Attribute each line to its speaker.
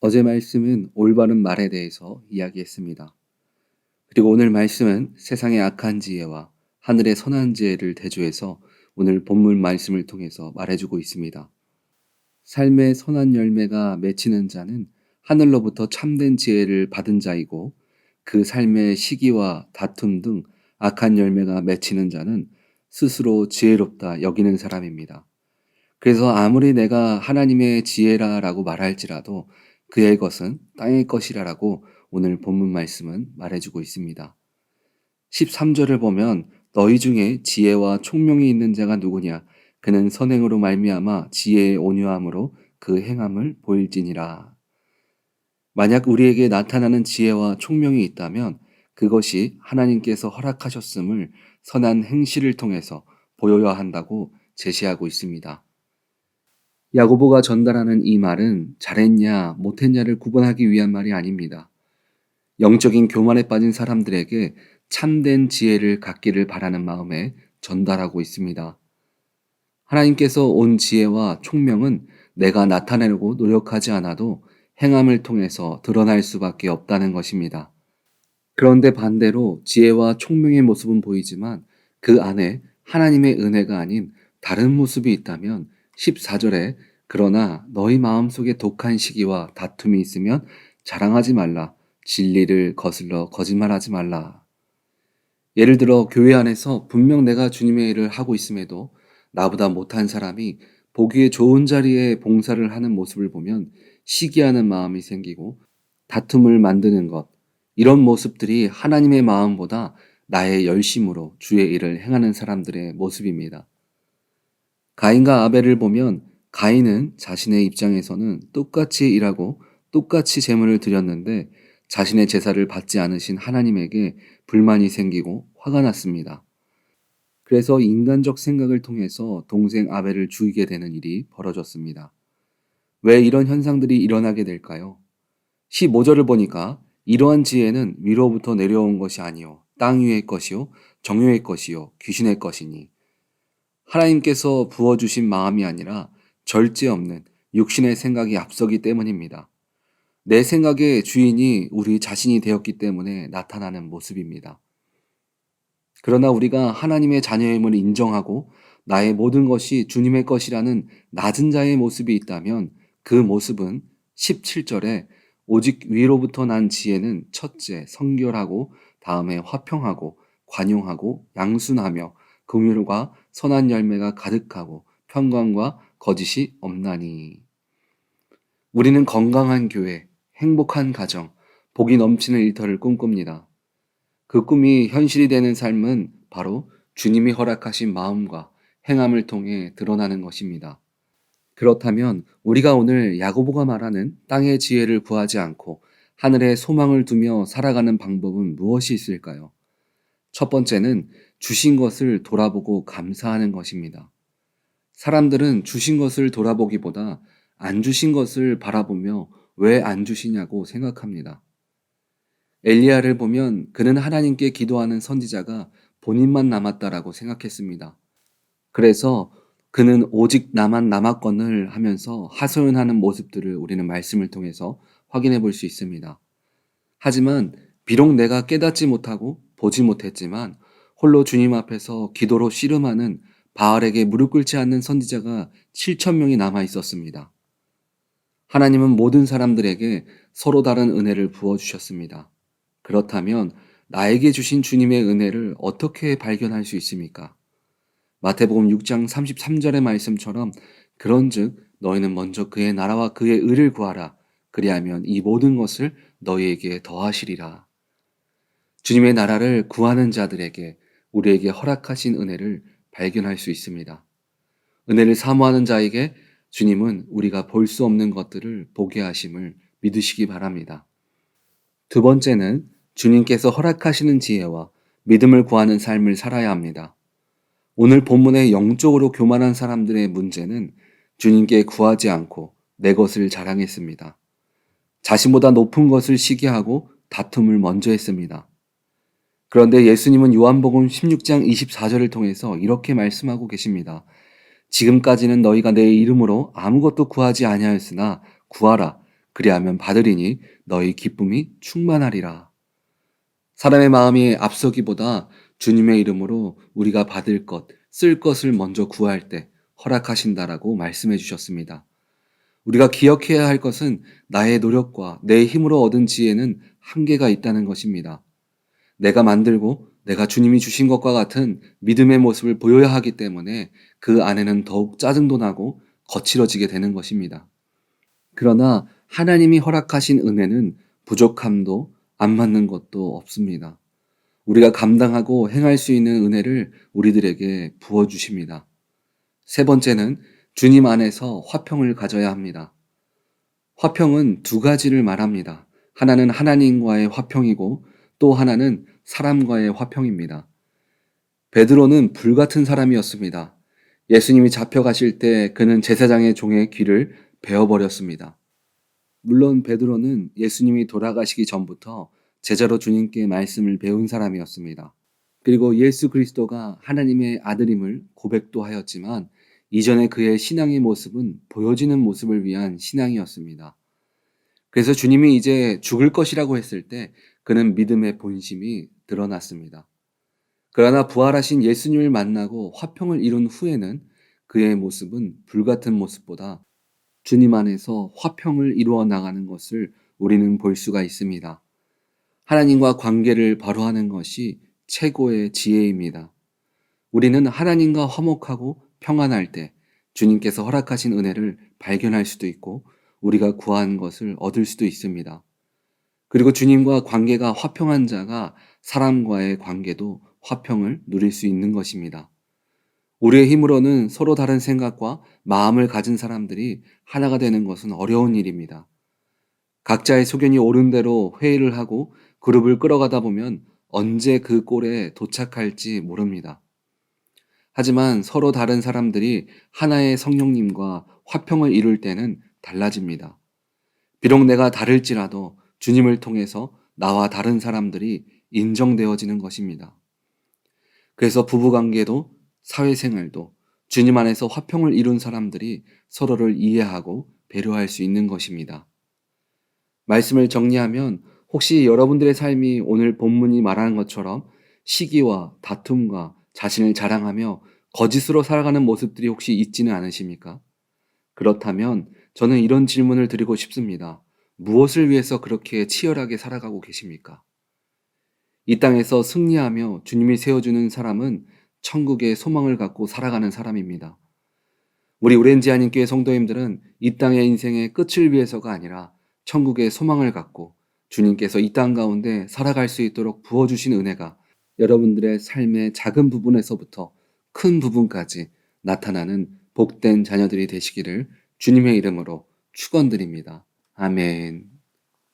Speaker 1: 어제 말씀은 올바른 말에 대해서 이야기했습니다. 그리고 오늘 말씀은 세상의 악한 지혜와 하늘의 선한 지혜를 대조해서 오늘 본문 말씀을 통해서 말해주고 있습니다. 삶의 선한 열매가 맺히는 자는 하늘로부터 참된 지혜를 받은 자이고, 그 삶의 시기와 다툼 등 악한 열매가 맺히는 자는 스스로 지혜롭다 여기는 사람입니다. 그래서 아무리 내가 하나님의 지혜라라고 말할지라도 그의 것은 땅의 것이라라고 오늘 본문 말씀은 말해주고 있습니다. 13절을 보면 너희 중에 지혜와 총명이 있는 자가 누구냐? 그는 선행으로 말미암아 지혜의 온유함으로 그 행함을 보일지니라. 만약 우리에게 나타나는 지혜와 총명이 있다면 그것이 하나님께서 허락하셨음을 선한 행실을 통해서 보여야 한다고 제시하고 있습니다. 야고보가 전달하는 이 말은 잘했냐, 못했냐를 구분하기 위한 말이 아닙니다. 영적인 교만에 빠진 사람들에게 참된 지혜를 갖기를 바라는 마음에 전달하고 있습니다. 하나님께서 온 지혜와 총명은 내가 나타내려고 노력하지 않아도 행함을 통해서 드러날 수밖에 없다는 것입니다. 그런데 반대로 지혜와 총명의 모습은 보이지만 그 안에 하나님의 은혜가 아닌 다른 모습이 있다면 14절에 그러나 너희 마음속에 독한 시기와 다툼이 있으면 자랑하지 말라. 진리를 거슬러 거짓말하지 말라. 예를 들어 교회 안에서 분명 내가 주님의 일을 하고 있음에도 나보다 못한 사람이 보기에 좋은 자리에 봉사를 하는 모습을 보면 시기하는 마음이 생기고 다툼을 만드는 것, 이런 모습들이 하나님의 마음보다 나의 열심으로 주의 일을 행하는 사람들의 모습입니다. 가인과 아벨을 보면 가인은 자신의 입장에서는 똑같이 일하고 똑같이 제물을 드렸는데 자신의 제사를 받지 않으신 하나님에게 불만이 생기고 화가 났습니다. 그래서 인간적 생각을 통해서 동생 아벨을 죽이게 되는 일이 벌어졌습니다. 왜 이런 현상들이 일어나게 될까요? 15절을 보니까 이러한 지혜는 위로부터 내려온 것이 아니요 땅 위의 것이요 정욕의 것이요 귀신의 것이니, 하나님께서 부어주신 마음이 아니라 절제 없는 육신의 생각이 앞서기 때문입니다. 내 생각의 주인이 우리 자신이 되었기 때문에 나타나는 모습입니다. 그러나 우리가 하나님의 자녀임을 인정하고 나의 모든 것이 주님의 것이라는 낮은 자의 모습이 있다면 그 모습은 17절에 오직 위로부터 난 지혜는 첫째 성결하고 다음에 화평하고 관용하고 양순하며 긍휼과 선한 열매가 가득하고 평강과 거짓이 없나니. 우리는 건강한 교회, 행복한 가정, 복이 넘치는 일터를 꿈꿉니다. 그 꿈이 현실이 되는 삶은 바로 주님이 허락하신 마음과 행함을 통해 드러나는 것입니다. 그렇다면 우리가 오늘 야고보가 말하는 땅의 지혜를 구하지 않고 하늘에 소망을 두며 살아가는 방법은 무엇이 있을까요? 첫 번째는 주신 것을 돌아보고 감사하는 것입니다. 사람들은 주신 것을 돌아보기보다 안 주신 것을 바라보며 왜 안 주시냐고 생각합니다. 엘리야를 보면 그는 하나님께 기도하는 선지자가 본인만 남았다라고 생각했습니다. 그래서 그는 오직 나만 남았건을 하면서 하소연하는 모습들을 우리는 말씀을 통해서 확인해 볼 수 있습니다. 하지만 비록 내가 깨닫지 못하고 보지 못했지만 홀로 주님 앞에서 기도로 씨름하는 바알에게 무릎 꿇지 않는 선지자가 7천 명이 남아 있었습니다. 하나님은 모든 사람들에게 서로 다른 은혜를 부어주셨습니다. 그렇다면 나에게 주신 주님의 은혜를 어떻게 발견할 수 있습니까? 마태복음 6장 33절의 말씀처럼 그런즉 너희는 먼저 그의 나라와 그의 의를 구하라. 그리하면 이 모든 것을 너희에게 더하시리라. 주님의 나라를 구하는 자들에게 우리에게 허락하신 은혜를 발견할 수 있습니다. 은혜를 사모하는 자에게 주님은 우리가 볼 수 없는 것들을 보게 하심을 믿으시기 바랍니다. 두 번째는 주님께서 허락하시는 지혜와 믿음을 구하는 삶을 살아야 합니다. 오늘 본문의 영적으로 교만한 사람들의 문제는 주님께 구하지 않고 내 것을 자랑했습니다. 자신보다 높은 것을 시기하고 다툼을 먼저 했습니다. 그런데 예수님은 요한복음 16장 24절을 통해서 이렇게 말씀하고 계십니다. 지금까지는 너희가 내 이름으로 아무것도 구하지 아니하였으나 구하라 그리하면 받으리니 너희 기쁨이 충만하리라. 사람의 마음이 앞서기보다 주님의 이름으로 우리가 받을 것, 쓸 것을 먼저 구할 때 허락하신다라고 말씀해 주셨습니다. 우리가 기억해야 할 것은 나의 노력과 내 힘으로 얻은 지혜는 한계가 있다는 것입니다. 내가 만들고 내가 주님이 주신 것과 같은 믿음의 모습을 보여야 하기 때문에 그 안에는 더욱 짜증도 나고 거칠어지게 되는 것입니다. 그러나 하나님이 허락하신 은혜는 부족함도 안 맞는 것도 없습니다. 우리가 감당하고 행할 수 있는 은혜를 우리들에게 부어주십니다. 세 번째는 주님 안에서 화평을 가져야 합니다. 화평은 두 가지를 말합니다. 하나는 하나님과의 화평이고 또 하나는 사람과의 화평입니다. 베드로는 불같은 사람이었습니다. 예수님이 잡혀가실 때 그는 제사장의 종의 귀를 베어버렸습니다. 물론 베드로는 예수님이 돌아가시기 전부터 제자로 주님께 말씀을 배운 사람이었습니다. 그리고 예수 그리스도가 하나님의 아들임을 고백도 하였지만 이전에 그의 신앙의 모습은 보여지는 모습을 위한 신앙이었습니다. 그래서 주님이 이제 죽을 것이라고 했을 때 그는 믿음의 본심이 드러났습니다. 그러나 부활하신 예수님을 만나고 화평을 이룬 후에는 그의 모습은 불같은 모습보다 주님 안에서 화평을 이루어 나가는 것을 우리는 볼 수가 있습니다. 하나님과 관계를 바로 하는 것이 최고의 지혜입니다. 우리는 하나님과 화목하고 평안할 때 주님께서 허락하신 은혜를 발견할 수도 있고 우리가 구한 것을 얻을 수도 있습니다. 그리고 주님과 관계가 화평한 자가 사람과의 관계도 화평을 누릴 수 있는 것입니다. 우리의 힘으로는 서로 다른 생각과 마음을 가진 사람들이 하나가 되는 것은 어려운 일입니다. 각자의 소견이 옳은 대로 회의를 하고 그룹을 끌어가다 보면 언제 그 꼴에 도착할지 모릅니다. 하지만 서로 다른 사람들이 하나의 성령님과 화평을 이룰 때는 달라집니다. 비록 내가 다를지라도 주님을 통해서 나와 다른 사람들이 인정되어지는 것입니다. 그래서 부부관계도 사회생활도 주님 안에서 화평을 이룬 사람들이 서로를 이해하고 배려할 수 있는 것입니다. 말씀을 정리하면 혹시 여러분들의 삶이 오늘 본문이 말하는 것처럼 시기와 다툼과 자신을 자랑하며 거짓으로 살아가는 모습들이 혹시 있지는 않으십니까? 그렇다면 저는 이런 질문을 드리고 싶습니다. 무엇을 위해서 그렇게 치열하게 살아가고 계십니까? 이 땅에서 승리하며 주님이 세워주는 사람은 천국의 소망을 갖고 살아가는 사람입니다. 우리 오렌지 한인교회 성도님들은 이 땅의 인생의 끝을 위해서가 아니라 천국의 소망을 갖고 주님께서 이 땅 가운데 살아갈 수 있도록 부어주신 은혜가 여러분들의 삶의 작은 부분에서부터 큰 부분까지 나타나는 복된 자녀들이 되시기를 주님의 이름으로 축원드립니다. 아멘.